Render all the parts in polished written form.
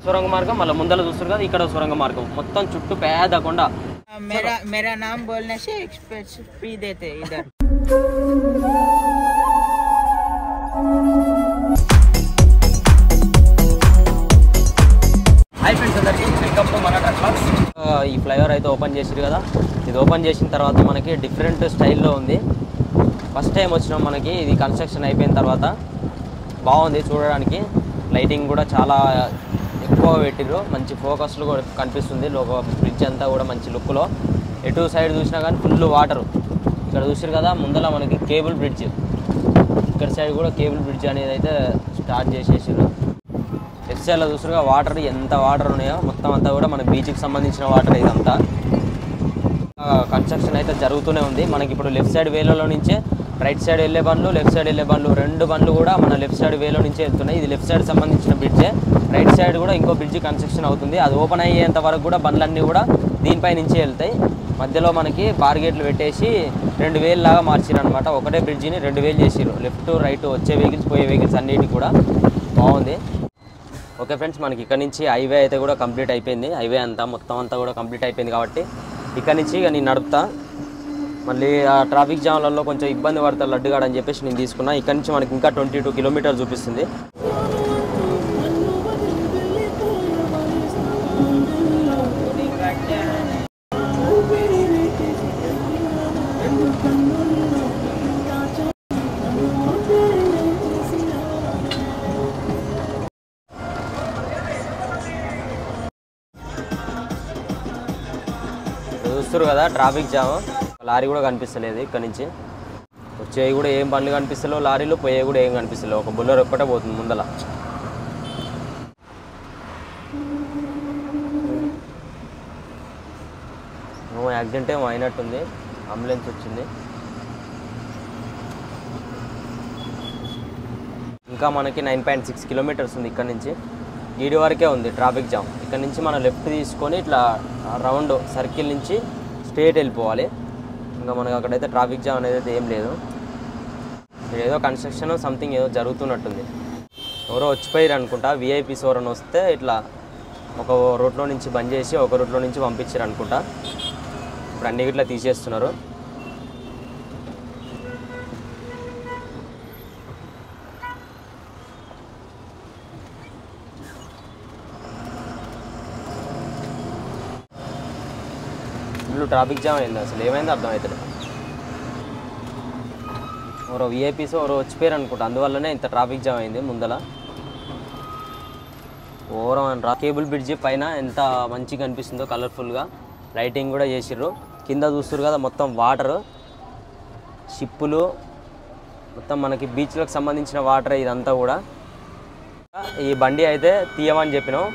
సొరంగ మార్గం మళ్ళీ ముందర చూస్తారు కదా ఇక్కడ సొరంగ మార్గం మొత్తం చుట్టూ పేద కొండ. मेरा नाम बोलने से एक्सप्रेस पी देते इधर. హాయ్ ఫ్రెండ్స్ అందరికీ వెల్కమ్ టు మన ట్రక్ బ్లాగ్స్. ఈ ఫ్లైఓవర్ అయితే ఓపెన్ చేసిరు కదా, ఇది ఓపెన్ చేసిన తర్వాత మనకి డిఫరెంట్ స్టైల్లో ఉంది. ఫస్ట్ టైం వచ్చినాం మనకి, ఇది కన్స్ట్రక్షన్ అయిపోయిన తర్వాత బాగుంది చూడడానికి. లైటింగ్ కూడా చాలా ఎక్కువ పెట్టిరు, మంచి ఫోకస్లు కూడా కనిపిస్తుంది. లోక బ్రిడ్జ్ అంతా కూడా మంచి లుక్లో, ఎటు సైడ్ చూసినా కానీ ఫుల్ వాటరు. ఇక్కడ చూసారు కదా ముందర మనకి కేబుల్ బ్రిడ్జ్, ఇక్కడ సైడ్ కూడా కేబుల్ బ్రిడ్జ్ అనేది అయితే స్టార్ట్ చేసేసారు. లెఫ్ట్ సైడ్లో చూసారుగా వాటర్, ఎంత వాటర్ ఉన్నాయో మొత్తం అంతా కూడా మన బీచ్కి సంబంధించిన వాటర్ ఇదంతా. కన్స్ట్రక్షన్ అయితే జరుగుతూనే ఉంది. మనకి ఇప్పుడు లెఫ్ట్ సైడ్ వేలో నుంచే రైట్ సైడ్ వెళ్ళే బండ్లు, లెఫ్ట్ సైడ్ వెళ్ళే బండ్లు, రెండు బండ్లు కూడా మన లెఫ్ట్ సైడ్ వేలో నుంచే వెళ్తున్నాయి. ఇది లెఫ్ట్ సైడ్ సంబంధించిన బ్రిడ్జే. రైట్ సైడ్ కూడా ఇంకో బ్రిడ్జ్ కన్స్ట్రక్షన్ అవుతుంది, అది ఓపెన్ అయ్యేంత వరకు కూడా బండ్లన్నీ కూడా దీనిపై నుంచే వెళ్తాయి. మధ్యలో మనకి బార్గేట్లు పెట్టేసి 2000 లాగా మార్చిరు అనమాట. ఒకటే బ్రిడ్జిని 2000 చేసిరు, లెఫ్ట్ రైట్ వచ్చే వెహికల్స్ పోయే వెహికల్స్ అన్నిటికి కూడా బాగుంది. ఓకే ఫ్రెండ్స్, మనకి ఇక్కడ నుంచి హైవే అయితే కూడా కంప్లీట్ అయిపోయింది. హైవే అంతా మొత్తం అంతా కూడా కంప్లీట్ అయిపోయింది కాబట్టి ఇక్కడ నుంచి ఇక నేను నడుపుతా. మళ్ళీ ఆ ట్రాఫిక్ జామ్లలో కొంచెం ఇబ్బంది పడతారు లడ్డుగాడు అని చెప్పేసి నేను తీసుకున్నా. ఇక్కడ నుంచి మనకి ఇంకా 22 కిలోమీటర్లు చూపిస్తుంది. చూస్తారు కదా ట్రాఫిక్ జామ్, లారీ కూడా కనిపిస్తలేదు. ఇక్కడ నుంచి వచ్చేవి కూడా ఏం బండ్లు కనిపిస్తలేవు, లారీలు పోయేవి కూడా ఏం కనిపిస్తలేవు. ఒక బుల్లర్ ఒక్కటే పోతుంది ముందల. యాక్సిడెంట్ ఏమో అయినట్టుంది, అంబులెన్స్ వచ్చింది. ఇంకా మనకి 9.6 కిలోమీటర్స్ ఉంది ఇక్కడ నుంచి, ఈడి వరకే ఉంది ట్రాఫిక్ జామ్. ఇక్కడ నుంచి మనం లెఫ్ట్ తీసుకొని ఇట్లా రౌండ్ సర్కిల్ నుంచి స్ట్రేట్ వెళ్ళిపోవాలి. ఇంకా మనకు అక్కడైతే ట్రాఫిక్ జామ్ అనేది అయితే ఏం లేదు. ఏదో కన్స్ట్రక్షన్ సంథింగ్ ఏదో జరుగుతున్నట్టుంది. ఎవరో వచ్చిపోయారు అనుకుంటా, విఐపీస్ ఎవరైనా వస్తే ఇట్లా ఒక రూట్లో నుంచి బంద్ చేసి ఒక రూట్లో నుంచి పంపించారు అనుకుంటా. ఇప్పుడు అన్ని ఇట్లా తీసేస్తున్నారు. ట్రాఫిక్ జామ్ అయింది, అసలు ఏమైందో అర్థమవుతుంది. ఎవరో విఐపీస్ ఎవరో వచ్చిపోయారు అనుకుంటా, అందువల్లనే ఇంత ట్రాఫిక్ జామ్ అయింది ముందల. ఓవరాల్ కేబుల్ బ్రిడ్జి పైన ఎంత మంచిగా కనిపిస్తుందో కలర్ఫుల్గా, లైటింగ్ కూడా చేసిర్రు. కింద చూస్తారు కదా మొత్తం వాటరు, షిప్పులు, మొత్తం మనకి బీచ్లకు సంబంధించిన వాటర్ ఇదంతా కూడా. ఈ బండి అయితే తీయమని చెప్పినాం,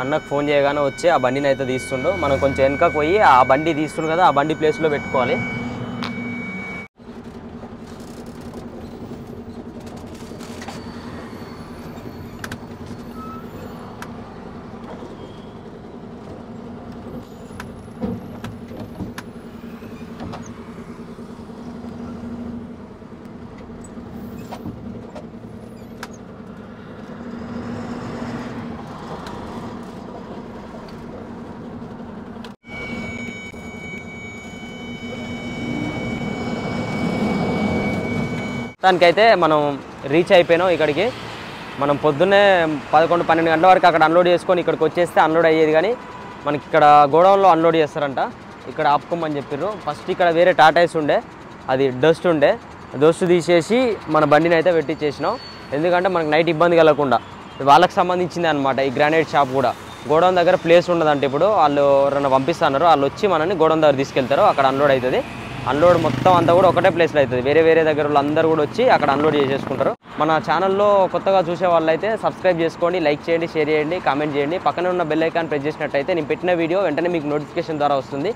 అన్నకు ఫోన్ చేయగానే వచ్చి ఆ బండిని అయితే తీస్తుండు. మనం కొంచెం వెనకకు పోయి ఆ బండి తీస్తుండు కదా, ఆ బండి ప్లేస్లో పెట్టుకోవాలి. దానికైతే మనం రీచ్ అయిపోయినాం ఇక్కడికి. మనం పొద్దున్నే 11-12 గంటల వరకు అక్కడ అన్లోడ్ చేసుకొని ఇక్కడికి వచ్చేస్తే అన్లోడ్ అయ్యేది. కానీ మనకి ఇక్కడ గోడౌన్లో అన్లోడ్ చేస్తారంట, ఇక్కడ ఆపుకోమని చెప్పారు. ఫస్ట్ ఇక్కడ వేరే టాటాయిస్ ఉండే, అది డస్ట్ ఉండే, డస్ట్ తీసేసి మన బండిని అయితే పెట్టించేసినాం. ఎందుకంటే మనకు నైట్ ఇబ్బంది కలగకుండా. వాళ్ళకి సంబంధించింది అనమాట ఈ గ్రానైట్ షాప్ కూడా. గోడౌన్ దగ్గర ప్లేస్ ఉండదంటే ఇప్పుడు వాళ్ళు ఎవరైనా పంపిస్తున్నారు, వాళ్ళు వచ్చి మనని గోడౌన్ దగ్గర తీసుకెళ్తారు, అక్కడ అన్లోడ్ అవుతుంది. అన్లోడ్ మొత్తం అంతా కూడా ఒకటే ప్లేస్లో అవుతుంది. వేరే వేరే దగ్గర వాళ్ళందరూ కూడా వచ్చి అక్కడ అన్లోడ్ చేసేసుకుంటారు. మన ఛానల్లో కొత్తగా చూసే వాళ్ళైతే సబ్స్క్రైబ్ చేసుకోండి, లైక్ చేయండి, షేర్ చేయండి, కామెంట్ చేయండి. పక్కన ఉన్న బెల్ ఐకాన్ ప్రెస్ చేసినట్టయితే నేను పెట్టిన వీడియో వెంటనే మీకు నోటిఫికేషన్ ద్వారా వస్తుంది.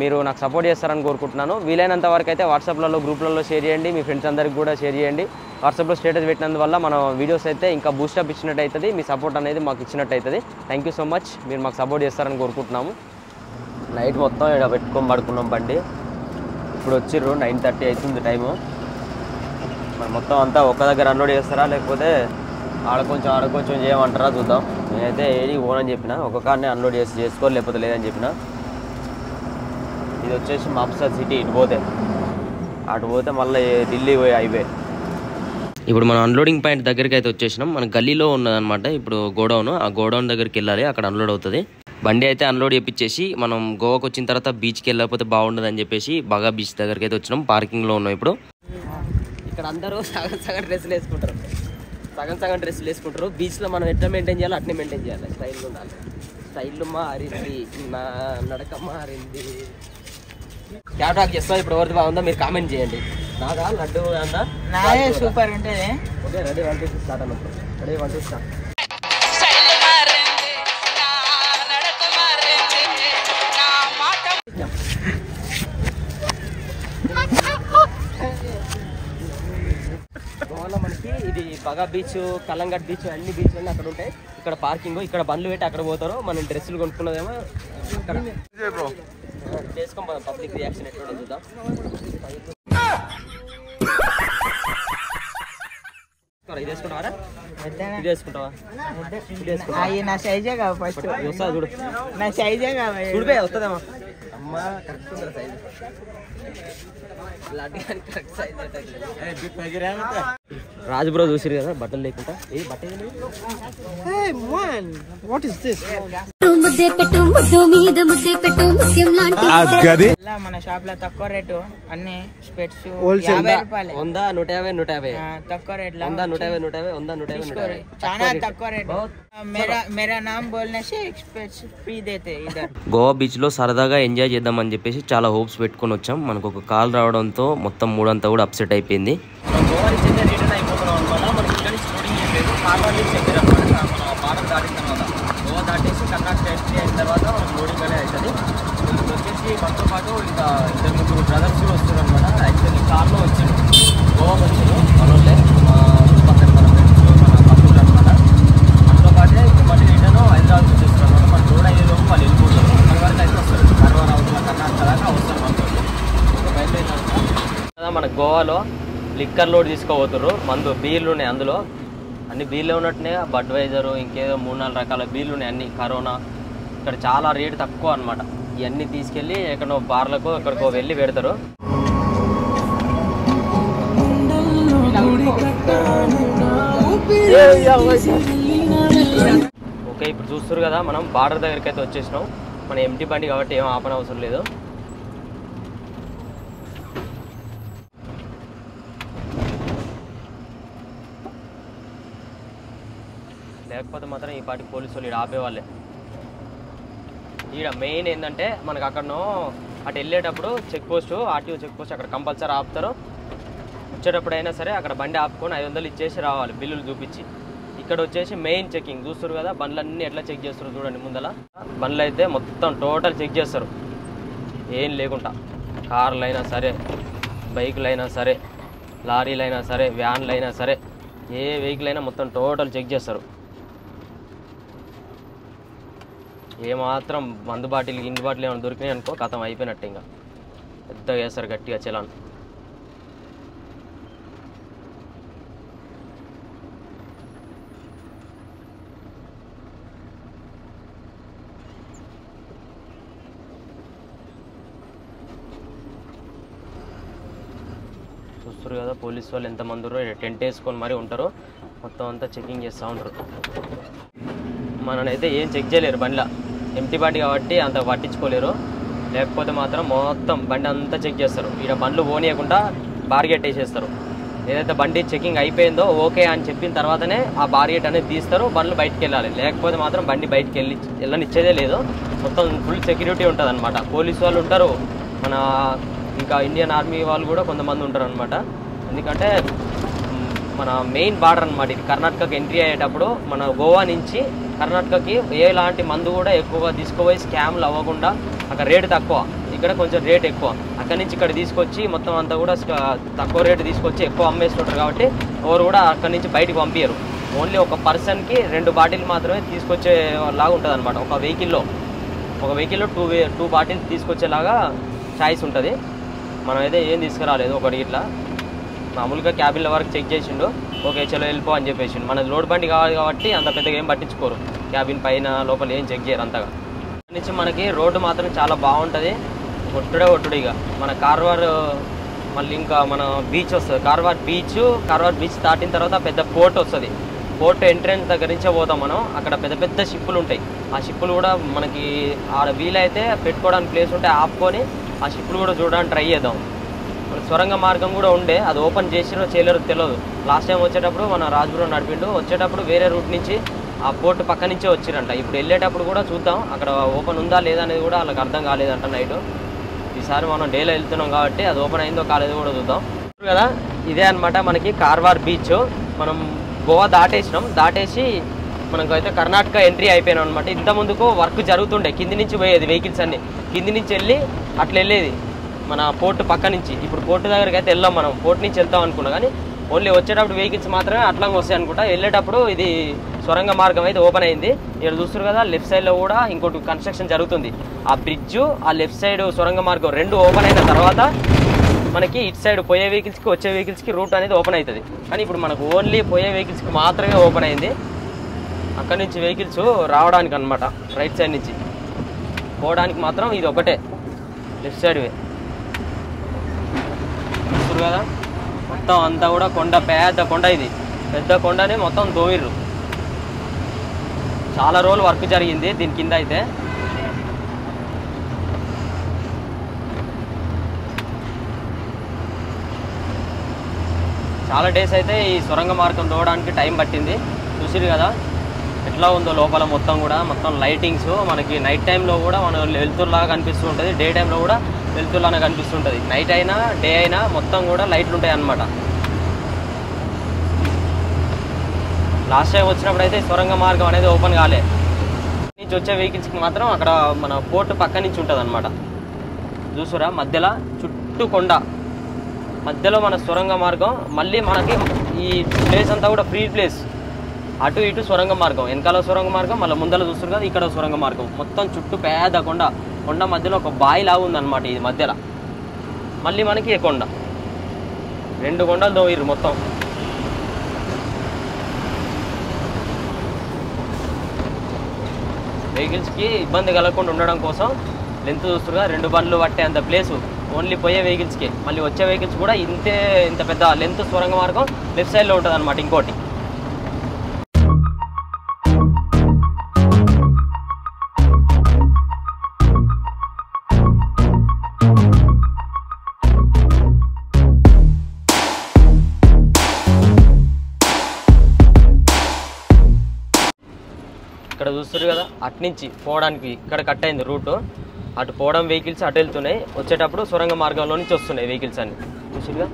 మీరు నాకు సపోర్ట్ చేస్తారని కోరుకుంటున్నాను. వీలైనంత వరకు అయితే వాట్సాప్లలో గ్రూప్లలో షేర్ చేయండి, మీ ఫ్రెండ్స్ అందరికి కూడా షేర్ చేయండి. వాట్సాప్లో స్టేటస్ పెట్టినందువల్ల మన వీడియోస్ అయితే ఇంకా బూస్టప్ ఇచ్చినట్టు అవుతుంది, మీ సపోర్ట్ అనేది మాకు ఇచ్చినట్టు అవుతుంది. థ్యాంక్ యూ సో మచ్, మీరు మాకు సపోర్ట్ చేస్తారని కోరుకుంటున్నాము. నైట్ మొత్తం ఇక్కడ పెట్టుకొని పడుకున్నాం బండి. ఇప్పుడు వచ్చిర్రు 9:30 అవుతుంది టైము. మరి మొత్తం అంతా ఒక్క దగ్గర అన్లోడ్ చేస్తారా లేకపోతే ఆడ కొంచెం చేయమంటారా చూద్దాం. నేనైతే ఏది ఓనని చెప్పిన, ఒక కార్ని అన్లోడ్ చేసుకో లేకపోతే లేదని చెప్పిన. ఇది వచ్చేసి మాప్సార్ సిటీ, అటు పోతే మళ్ళీ ఢిల్లీ పోయి హైవే. ఇప్పుడు మనం అన్లోడింగ్ పాయింట్ దగ్గరికి అయితే వచ్చేసినాం. మన గల్లీలో ఉన్నదన్నమాట ఇప్పుడు గోడౌన్. ఆ గోడౌన్ దగ్గరికి వెళ్ళాలి, అక్కడ అన్లోడ్ అవుతుంది. బండి అయితే అన్లోడ్ చేయించేసి మనం గోవాకి వచ్చిన తర్వాత బీచ్కి వెళ్ళకపోతే బాగుండదు అని చెప్పేసి బాగా బీచ్ దగ్గరికి అయితే వచ్చినాం. పార్కింగ్లో ఉన్నాం ఇప్పుడు. ఇక్కడ అందరూ సగం డ్రెస్సులు వేసుకుంటారు, సగం డ్రెస్సులు వేసుకుంటారు. బీచ్లో మనం ఎట్లా మెయింటైన్ చేయాలో అట్నే మెయింటైన్ చేయాలి. స్టైల్ ఉండాలి. స్టైల్ మారింది, నా నడక మారింది. క్యాటాక్ చేస్తాం. ఇప్పుడు ఎవరిది బాగుందో మీరు కామెంట్ చేయండి. నాదా లడ్డు అన్నా నాదే సూపర్ ఉంటుంది. ఓకే, రెడీ 1 2 స్టార్ట్ అన్నప్పుడు. Ready 1 2 start. గోవాలో మనకి ఇది బగా బీచ్, కలంగట్ బీచ్, అన్ని బీచ్ అన్నీ అక్కడ ఉంటాయి. ఇక్కడ పార్కింగ్, ఇక్కడ బండ్లు పెట్టి అక్కడ పోతారు. మనం డ్రెస్సులు కొనుక్కున్నదేమో ఇక్కడ చేసుకోం. పబ్లిక్ రియాక్షన్ ఎట్లా చూద్దాం. ఇది వేసుకుంటావా? ఇది వేసుకుంటావా? నా సైజే కావు. ఫస్ట్ వస్తా చూడు, నా సైజే కావాలి. చూడిపోయి వస్తుందేమో. అమ్మ కరెక్ట్ ఉందా సైజు? రాజు బ్రో చూసిరు కదా బట్టలు లేకుండా. ఏ బట్టలు మన షాప్ లో తక్కువ రేటు అన్ని స్పెట్స్ రూపాయలు. 100 150 తక్కువ రేట్ 100 150 100 చాలా తక్కువ రేటు. मेरा नाम बोलने से एक्सपेट्स फ्री देते इधर. గోవా బీచ్ లో సరదాగా ఎంజాయ్ చేద్దామని చెప్పేసి చాలా హోప్స్ పెట్టుకుని వచ్చాం. మనకు ఒక కాల్ రావడంతో మొత్తం మూడంతా కూడా అప్సెట్ అయిపోయింది. గోవా నుంచి రిటర్న్ అయిపోతున్నాం అనమాట. మనకి ఇక్కడ నుంచి లోడింగ్ చేయలేదు, కార్వాల్ నుంచి చెప్పారు అనమాట. మన బార్డర్ దాటిన తర్వాత గోవా దాటేసి కర్ణాటక ఎంట్రీ అయిన తర్వాత మనకు లోడింగ్ అనేది అవుతుంది. ఇప్పుడు వచ్చేసి మనతో పాటు ఇంకా 2 బ్రదర్స్ కూడా వస్తారు అనమాట. యాక్చువల్లీ కార్లో వచ్చారు, గోవా వచ్చారు మనోళ్ళే, మా పక్కన మన ఫ్రెండ్స్, మన పక్కన అనమాట. మనతో పాటే మళ్ళీ రిటర్న్ హైదరాబాద్ వచ్చేస్తారు అనమాట. మన రోడ్ అయ్యేలోపు వాళ్ళు వెళ్ళిపోతారు. మన వరకు అయితే వస్తారు, కర్వాల్ అవుతున్న కర్ణాటక దాకా వస్తారు మనతో. మన గోవాలో లిక్కర్ లోడ్ తీసుకోబోతుర్రు. మందు బీర్లు ఉన్నాయి, అందులో అన్ని బీర్లు ఉన్నట్టునే బడ్వైజరు, ఇంకేదో 3-4 రకాల బీర్లు ఉన్నాయి అన్ని. కరోనా ఇక్కడ చాలా రేటు తక్కువ అనమాట. ఇవన్నీ తీసుకెళ్ళి ఎక్కడో బార్లకు ఎక్కడికో వెళ్ళి పెడతారు. ఓకే, ఇప్పుడు చూస్తారు కదా మనం బార్డర్ దగ్గరికి అయితే వచ్చేసినాం. మన ఎంటీ బండి కాబట్టి ఏం ఆపన అవసరం లేదు. లేకపోతే మాత్రం ఈ పాటికి పోలీసు వాళ్ళు ఇక్కడ ఆపేవాళ్ళే. ఈడ మెయిన్ ఏంటంటే మనకు అక్కడనో అటు వెళ్ళేటప్పుడు check post, RTO check post అక్కడ కంపల్సరీ ఆపుతారు. వచ్చేటప్పుడు అయినా సరే అక్కడ బండి ఆపుకొని 500 ఇచ్చేసి రావాలి బిల్లులు చూపించి. ఇక్కడ వచ్చేసి మెయిన్ చెకింగ్ చూస్తారు కదా, బండ్లన్నీ ఎట్లా చెక్ చేస్తారు చూడండి. ముందల బండ్లు అయితే మొత్తం టోటల్ చెక్ చేస్తారు, ఏం లేకుండా. కార్లు అయినా సరే, బైకులు అయినా సరే, లారీలు అయినా సరే, వ్యాన్లు అయినా సరే, ఏ వెహికల్ అయినా మొత్తం టోటల్ చెక్ చేస్తారు. ఏమాత్రం మందు బాటిల్, ఇంటి బాటిల్ ఏమైనా దొరికినాయి అనుకో కథం అయిపోయినట్టు. ఇంకా పెద్దగా వేస్తారు గట్టిగా చలాన్. చూస్తారు కదా పోలీసు వాళ్ళు ఎంతమంది ఉన్నారో, టెంట్ వేసుకొని మరీ ఉంటారు. మొత్తం అంతా చెకింగ్ చేస్తూ ఉంటారు. మననైతే ఏం చెక్ చేయలేరు బండిలో, ఎంటీ బండి కాబట్టి అంత పట్టించుకోలేరు. లేకపోతే మాత్రం మొత్తం బండి అంతా చెక్ చేస్తారు. ఇక్కడ బండ్లు పోనీయకుండా బార్గెట్ వేసేస్తారు. ఏదైతే బండి చెకింగ్ అయిపోయిందో ఓకే అని చెప్పిన తర్వాతనే ఆ బార్గెట్ అనేది తీస్తారు, బండ్లు బయటికి వెళ్ళాలి. లేకపోతే మాత్రం బండి బయటికి వెళ్ళనిచ్చేదే లేదు. మొత్తం ఫుల్ సెక్యూరిటీ ఉంటుంది అనమాట. పోలీసు వాళ్ళు ఉంటారు, మన ఇంకా ఇండియన్ ఆర్మీ వాళ్ళు కూడా కొంతమంది ఉంటారు అనమాట. ఎందుకంటే మన మెయిన్ బార్డర్ అనమాట ఇది. కర్ణాటకకి ఎంట్రీ అయ్యేటప్పుడు మన గోవా నుంచి కర్ణాటకకి ఎలాంటి మందు కూడా ఎక్కువగా తీసుకుపోయి స్కామ్లు అవ్వకుండా, అక్కడ రేటు తక్కువ, ఇక్కడ కొంచెం రేట్ ఎక్కువ. అక్కడి నుంచి ఇక్కడ తీసుకొచ్చి మొత్తం అంతా కూడా తక్కువ రేటు తీసుకొచ్చి ఎక్కువ అమ్మేస్తుంటారు. కాబట్టి ఎవరు కూడా అక్కడి నుంచి బయటకు పంపించరు. ఓన్లీ ఒక పర్సన్కి 2 బాటిల్ మాత్రమే తీసుకొచ్చేలాగా ఉంటుంది అనమాట. ఒక వెహికల్లో 2 బాటిల్స్ తీసుకొచ్చేలాగా చాయిస్ ఉంటుంది. మనం అయితే ఏం తీసుకురాలేదు. ఒకటి ఇట్లా మామూలుగా క్యాబిన్ల వరకు చెక్ చేసిండు. ఓకే చలో వెళ్ళిపో అని చెప్పేసి. మన లోడ్ బండి కావాలి కాబట్టి అంత పెద్దగా ఏం పట్టించుకోరు, క్యాబిన్ పైన లోపల ఏం చెక్ చేయరు అంతగా. నుంచి మనకి రోడ్డు మాత్రం చాలా బాగుంటుంది, ఒట్టుడే ఇక మన కార్వార్. మళ్ళీ ఇంకా మన బీచ్ వస్తుంది, కార్వార్ బీచ్ దాటిన తర్వాత పెద్ద పోర్ట్ వస్తుంది. పోర్ట్ ఎంట్రెన్స్ దగ్గర నుంచే పోతాం మనం. అక్కడ పెద్ద పెద్ద షిప్పులు ఉంటాయి, ఆ షిప్పులు కూడా మనకి ఆడ వీలైతే పెట్టుకోవడానికి ప్లేస్ ఉంటే ఆపుకొని ఆ షిప్పులు కూడా చూడడానికి ట్రై చేద్దాం. సొరంగ మార్గం కూడా ఉండే, అది ఓపెన్ చేసినో చేయలేరో తెలియదు. లాస్ట్ టైం వచ్చేటప్పుడు మన రాజుబ్రో నడిపిండు, వచ్చేటప్పుడు వేరే రూట్ నుంచి ఆ పోర్ట్ పక్క నుంచే వచ్చిరంట. ఇప్పుడు వెళ్ళేటప్పుడు కూడా చూద్దాం అక్కడ ఓపెన్ ఉందా లేదా అనేది కూడా వాళ్ళకి అర్థం కాలేదంట నైట్. ఈసారి మనం డేలో వెళ్తున్నాం కాబట్టి అది ఓపెన్ అయిందో కాలేదో కూడా చూద్దాం కదా. ఇదే అనమాట మనకి కార్వార్ బీచ్. మనం గోవా దాటేసి మనకైతే కర్ణాటక ఎంట్రీ అయిపోయినాం అనమాట. ఇంత ముందుకు వర్క్ జరుగుతుండే, కింది నుంచి పోయేది వెహికల్స్ అన్ని, కింది నుంచి వెళ్ళి అట్లా వెళ్ళేది మన పోర్టు పక్క నుంచి. ఇప్పుడు పోర్టు దగ్గరికి అయితే వెళ్ళాం, మనం పోర్టు నుంచి వెళ్తాం అనుకున్నాం, కానీ ఓన్లీ వచ్చేటప్పుడు వెహికల్స్ మాత్రమే అట్లాగే వస్తాయి అనుకుంటా. వెళ్ళేటప్పుడు ఇది సొరంగ మార్గం అయితే ఓపెన్ అయింది. ఇక్కడ చూస్తారు కదా లెఫ్ట్ సైడ్లో కూడా ఇంకోటి కన్స్ట్రక్షన్ జరుగుతుంది. ఆ బ్రిడ్జ్ ఆ లెఫ్ట్ సైడ్ సొరంగ మార్గం రెండు ఓపెన్ అయిన తర్వాత మనకి ఇటు సైడ్ పోయే వెహికల్స్కి వచ్చే వెహికల్స్కి రూట్ అనేది ఓపెన్ అవుతుంది. కానీ ఇప్పుడు మనకు ఓన్లీ పోయే వెహికల్స్కి మాత్రమే ఓపెన్ అయింది. అక్కడి నుంచి వెహికల్స్ రావడానికి అనమాట, రైట్ సైడ్ నుంచి పోవడానికి మాత్రం ఇది ఒకటే లెఫ్ట్ సైడ్ వే. చూస్తారు కదా మొత్తం అంతా కూడా కొండ, పెద్ద కొండ, ఇది పెద్ద కొండని మొత్తం దోవిర్రు. చాలా రోజులు వర్క్ జరిగింది దీని కింద అయితే. చాలా డేస్ అయితే ఈ సొరంగ మార్గం దోవడానికి టైం పట్టింది. చూసిరు కదా ఎట్లా ఉందో లోపల మొత్తం కూడా, మొత్తం లైటింగ్స్ మనకి నైట్ టైంలో కూడా మనం వెళ్తుర్లాగా కనిపిస్తూ ఉంటుంది, డే టైంలో కూడా వెళ్తుర్లాగా కనిపిస్తుంటుంది. నైట్ అయినా డే అయినా మొత్తం కూడా లైట్లు ఉంటాయి అన్నమాట. లాస్ట్ టైం వచ్చినప్పుడు అయితే సొరంగ మార్గం అనేది ఓపెన్ కాలే. నుంచి వచ్చే వెహికల్స్కి మాత్రం అక్కడ మన పోర్టు పక్క నుంచి ఉంటుంది అనమాట. చూసురా మధ్యలో చుట్టూ కొండ, మధ్యలో మన సొరంగ మార్గం. మళ్ళీ మనకి ఈ ప్లేస్ అంతా కూడా ఫ్రీ ప్లేస్, అటు ఇటు సొరంగ మార్గం, వెనకాల సొరంగ మార్గం, మళ్ళీ ముందర చూస్తారు కదా ఇక్కడ సొరంగ మార్గం. మొత్తం చుట్టూ పేద కొండ మధ్యలో ఒక బావి లాగా ఉందన్నమాట ఇది మధ్యలో. మళ్ళీ మనకి ఏ కొండ, రెండు కొండలు దోయిర్రు మొత్తం. వెహికల్స్కి ఇబ్బంది కలగకుండా ఉండడం కోసం లెంత్ చూస్తారు కదా, రెండు బండ్లు పట్టే అంత ప్లేసు ఓన్లీ పోయే వెహికల్స్కి. మళ్ళీ వచ్చే వెహికల్స్ కూడా ఇంత పెద్ద లెంత్ సొరంగ మార్గం లెఫ్ట్ సైడ్లో ఉంటుంది అనమాట. ఇంకోటి ఇక్కడ చూస్తారు కదా, అటు నుంచి పోవడానికి ఇక్కడ కట్ అయింది రూటు. అటు పోవడం వెహికల్స్ అటు వెళ్తున్నాయి, వచ్చేటప్పుడు సొరంగ మార్గంలో నుంచి వస్తున్నాయి వెహికల్స్ అన్ని. చూసిగా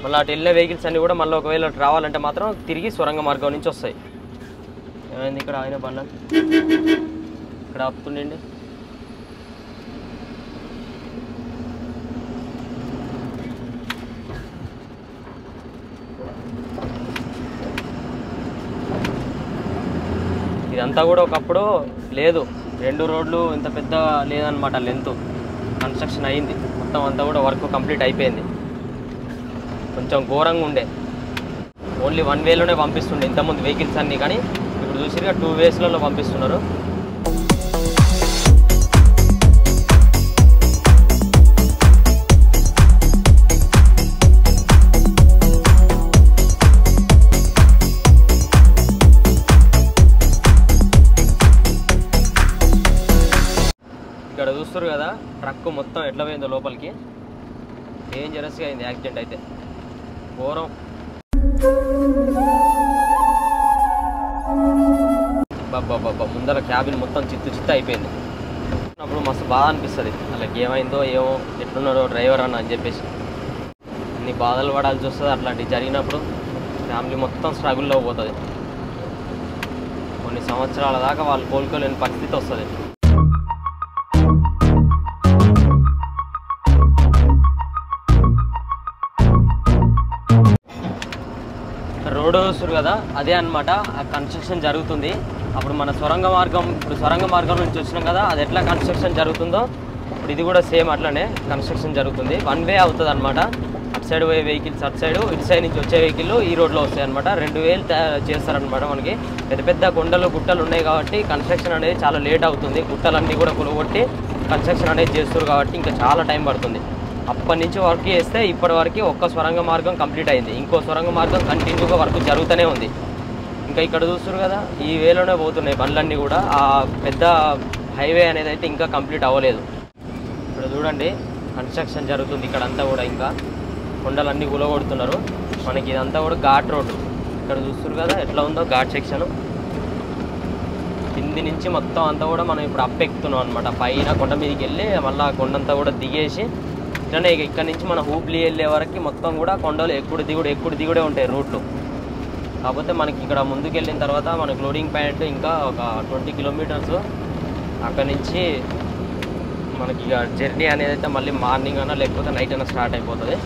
మళ్ళీ అటు వెళ్ళిన వెహికల్స్ అన్నీ కూడా మళ్ళీ ఒకవేళ అటు రావాలంటే మాత్రం తిరిగి సొరంగ మార్గం నుంచి వస్తాయి. ఏమైంది ఇక్కడ ఆయన బండ్ల ఇక్కడ ఆపుతుండండి. ఇదంతా కూడా ఒకప్పుడు లేదు, రెండు రోడ్లు ఇంత పెద్ద లేదనమాట లెంత్. కన్స్ట్రక్షన్ అయింది మొత్తం అంతా కూడా, వర్క్ కంప్లీట్ అయిపోయింది. కొంచెం ఘోరంగా ఉండే, ఓన్లీ వన్ వేలోనే పంపిస్తుండే ఇంతకుముందు వెహికల్స్ అన్నీ. కానీ ఇప్పుడు చూసిగా 2 వేస్లలో పంపిస్తున్నారు. ఇక్కడ చూస్తారు కదా ట్రక్ మొత్తం ఎట్లా పోయిందో లోపలికి, డేంజరస్గా అయింది యాక్సిడెంట్ అయితే, ఘోరం. బాబా ముందర క్యాబిన్ మొత్తం చిత్తు అయిపోయింది. అప్పుడు మస్తు బాధ అనిపిస్తుంది, వాళ్ళకి ఏమైందో ఏమో, ఎట్లున్నారో డ్రైవర్ అన్న అని చెప్పేసి. అన్ని బాధలు పడాల్సి వస్తుంది అట్లాంటివి జరిగినప్పుడు. ఫ్యామిలీ మొత్తం స్ట్రగుల్లో పోతుంది, కొన్ని సంవత్సరాల దాకా వాళ్ళు కోలుకోలేని పరిస్థితి వస్తుంది. రోడ్డు వస్తారు కదా అదే అనమాట, ఆ కన్స్ట్రక్షన్ జరుగుతుంది. అప్పుడు మన సొరంగ మార్గం నుంచి వచ్చినాం కదా, అది ఎట్లా కన్స్ట్రక్షన్ జరుగుతుందో ఇప్పుడు ఇది కూడా సేమ్ అట్లనే కన్స్ట్రక్షన్ జరుగుతుంది. వన్ వే అవుతుంది అనమాట. అటు సైడ్ పోయే వెహికల్స్ అటు సైడ్, ఇటు సైడ్ నుంచి వచ్చే వెహికల్ ఈ రోడ్లో వస్తాయి అనమాట. 2000 చేస్తారనమాట. మనకి పెద్ద పెద్ద కొండలు గుట్టలు ఉన్నాయి కాబట్టి కన్స్ట్రక్షన్ అనేది చాలా లేట్ అవుతుంది. గుట్టలన్నీ కూడా కొలగొట్టి కన్స్ట్రక్షన్ అనేది చేస్తారు కాబట్టి ఇంకా చాలా టైం పడుతుంది. అప్పటి నుంచి వర్క్ చేస్తే ఇప్పటి వరకు ఒక్క సొరంగ మార్గం కంప్లీట్ అయింది. ఇంకో సొరంగ మార్గం కంటిన్యూగా వర్క్ జరుగుతూనే ఉంది. ఇంకా ఇక్కడ చూస్తారు కదా, ఈ వేలోనే పోతున్నాయి బండ్లన్నీ కూడా. ఆ పెద్ద హైవే అనేది అయితే ఇంకా కంప్లీట్ అవ్వలేదు. ఇక్కడ చూడండి కన్స్ట్రక్షన్ జరుగుతుంది. ఇక్కడ అంతా కూడా ఇంకా కొండలన్నీ కూలగొడుతున్నారు. మనకి ఇదంతా కూడా ఘాట్ రోడ్డు. ఇక్కడ చూస్తారు కదా ఎట్లా ఉందో ఘాట్ సెక్షన్. కింది నుంచి మొత్తం అంతా కూడా మనం ఇప్పుడు అప్పెక్కుతున్నాం అనమాట. పైన కొండ మీదకి వెళ్ళి మళ్ళీ ఆ కొండంతా కూడా దిగేసి ఇట్లనే ఇక్కడ నుంచి మన హూబ్లీ వెళ్ళే వరకు మొత్తం కూడా కొండలు ఎక్కుడు దిగుడే ఉంటాయి రూట్లు. కాకపోతే మనకి ఇక్కడ ముందుకు వెళ్ళిన తర్వాత మనకి లోడింగ్ పాయింట్ ఇంకా ఒక 20 కిలోమీటర్స్. అక్కడ నుంచి మనకి ఇక జర్నీ అనేది అయితే మళ్ళీ మార్నింగ్ అయినా లేకపోతే నైట్ అయినా స్టార్ట్ అయిపోతుంది.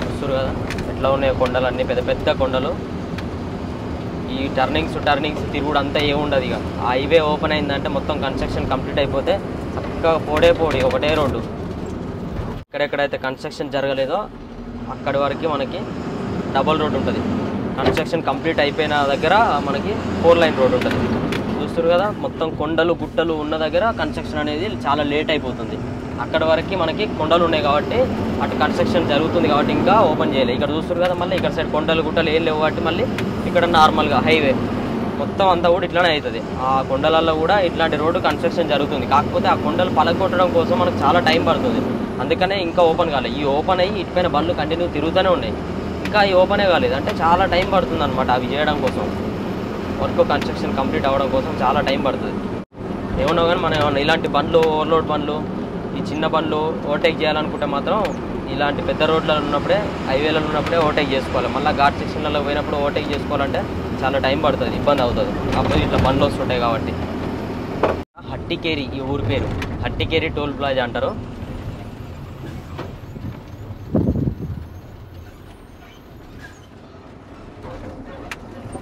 చూస్తారు కదా ఎట్లా ఉన్నాయి కొండలన్నీ, పెద్ద పెద్ద కొండలు. ఈ టర్నింగ్స్ తిరుగుడు అంతా ఏముండదు. ఇక ఆ హైవే ఓపెన్ అయిందంటే మొత్తం కన్స్ట్రక్షన్ కంప్లీట్ అయిపోతే చక్కగా పోడి ఒకటే రోడ్డు. ఎక్కడెక్కడైతే కన్స్ట్రక్షన్ జరగలేదో అక్కడి వరకు మనకి డబల్ రోడ్ ఉంటుంది. కన్స్ట్రక్షన్ కంప్లీట్ అయిపోయిన దగ్గర మనకి 4 లైన్ రోడ్ ఉంటుంది. చూస్తారు కదా మొత్తం కొండలు గుట్టలు ఉన్న దగ్గర కన్స్ట్రక్షన్ అనేది చాలా లేట్ అయిపోతుంది. అక్కడ వరకు మనకి కొండలు ఉన్నాయి కాబట్టి అటు కన్స్ట్రక్షన్ జరుగుతుంది కాబట్టి ఇంకా ఓపెన్ చేయలేదు. ఇక్కడ చూస్తారు కదా మళ్ళీ ఇక్కడ సైడ్ కొండలు గుట్టలు ఏం లేవు కాబట్టి మళ్ళీ ఇక్కడ నార్మల్గా హైవే మొత్తం అంతా కూడా ఇట్లానే అవుతుంది. ఆ కొండలలో కూడా ఇట్లాంటి రోడ్డు కన్స్ట్రక్షన్ జరుగుతుంది. కాకపోతే ఆ కొండలు పలగొట్టడం కోసం మనకు చాలా టైం పడుతుంది. అందుకనే ఇంకా ఓపెన్ కాలేదు. ఈ ఓపెన్ అయ్యి ఇటుపైన బండ్లు కంటిన్యూ తిరుగుతూనే ఉన్నాయి. ఇంకా ఈ ఓపెనే కాలేదు అంటే చాలా టైం పడుతుంది అనమాట. అవి చేయడం కోసం వర్క్ కన్స్ట్రక్షన్ కంప్లీట్ అవ్వడం కోసం చాలా టైం పడుతుంది. ఏమన్నా కానీ మనం ఏమన్నా ఇలాంటి బండ్లు ఓవర్లోడ్ బండ్లు ఈ చిన్న బండ్లు ఓవర్టేక్ చేయాలనుకుంటే మాత్రం ఇలాంటి పెద్ద రోడ్లలో ఉన్నప్పుడే హైవేలలో ఉన్నప్పుడే ఓవర్టేక్ చేసుకోవాలి. మళ్ళీ ఘాట్ సెక్షన్లలో పోయినప్పుడు ఓవర్టేక్ చేసుకోవాలంటే చాలా టైం పడుతుంది, ఇబ్బంది అవుతుంది. అప్పుడు ఇట్లా బండ్లు వస్తుంటాయి కాబట్టి. హట్టికేరి ఈ ఊరి పేరు హట్టికేరి టోల్ ప్లాజా అంటారు.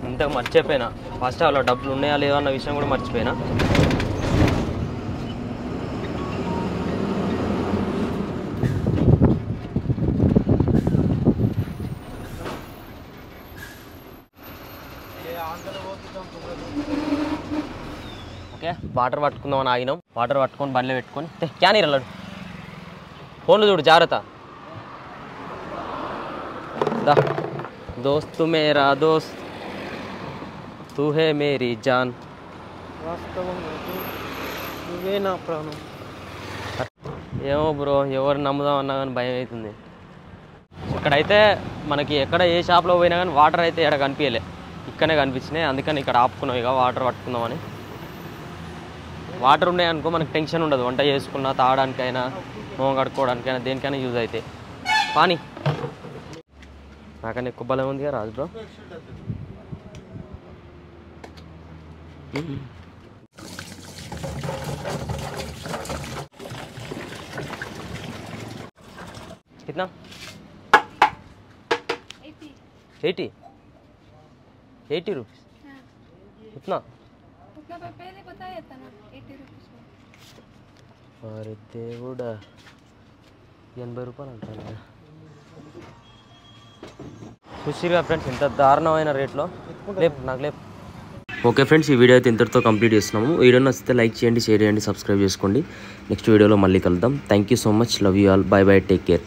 ఇంతకు మర్చిపోయినా ఫస్ట్ అలా డబ్బులు ఉన్నాయా లేదా అన్న విషయం కూడా మర్చిపోయినా. ఓకే వాటర్ పట్టుకుందామని ఆగినాం. వాటర్ పట్టుకొని బండ్లో పెట్టుకొని క్యానీ వెళ్ళాడు. ఫోన్లు చూడు జాగ్రత్త. దా దోస్తు మేరా దోస్త్ తూ హే మేరీ జాన్. నువ్వే నా ప్రాణం. ఏమో బ్రో ఎవరు నమ్ముదాం అన్నా కానీ భయం అవుతుంది. ఇక్కడైతే మనకి ఎక్కడ ఏ షాప్లో పోయినా కానీ వాటర్ అయితే ఎక్కడ కనిపించలే, ఇక్కడనే కనిపించినాయి. అందుకని ఇక్కడ ఆపుకున్నాం ఇక వాటర్ పట్టుకుందామని. వాటర్ ఉన్నాయి అనుకో మనకు టెన్షన్ ఉండదు. వంట చేసుకున్నా తాగడానికైనా మొహం కడుక్కోవడానికైనా దేనికైనా యూజ్ అవుతాయి. పానీ నాకన్నా ఎక్కువ బలం ఉంది కదా రాజు బ్రో. कितना 80 रुपीस. कितना पहले बताया था ना 80 रुपीस. अरे దేవుడా 80 రూపాయలు అంటాను. చూసిరుగా ఫ్రెండ్స్ ఇంత దారుణమైన రేట్లో. లేపు నాకు లేపు. ఓకే ఫ్రెండ్స్ ఈ వీడియో అయితే ఇంతటితో కంప్లీట్ చేస్తున్నాము. వీడియో నచ్చితే లైక్ చేయండి, షేర్ చేయండి, సబ్స్క్రైబ్ చేసుకోండి. నెక్స్ట్ వీడియోలో మళ్ళీ కలుద్దాం. Thank you so much. Love you all. By by. Take care.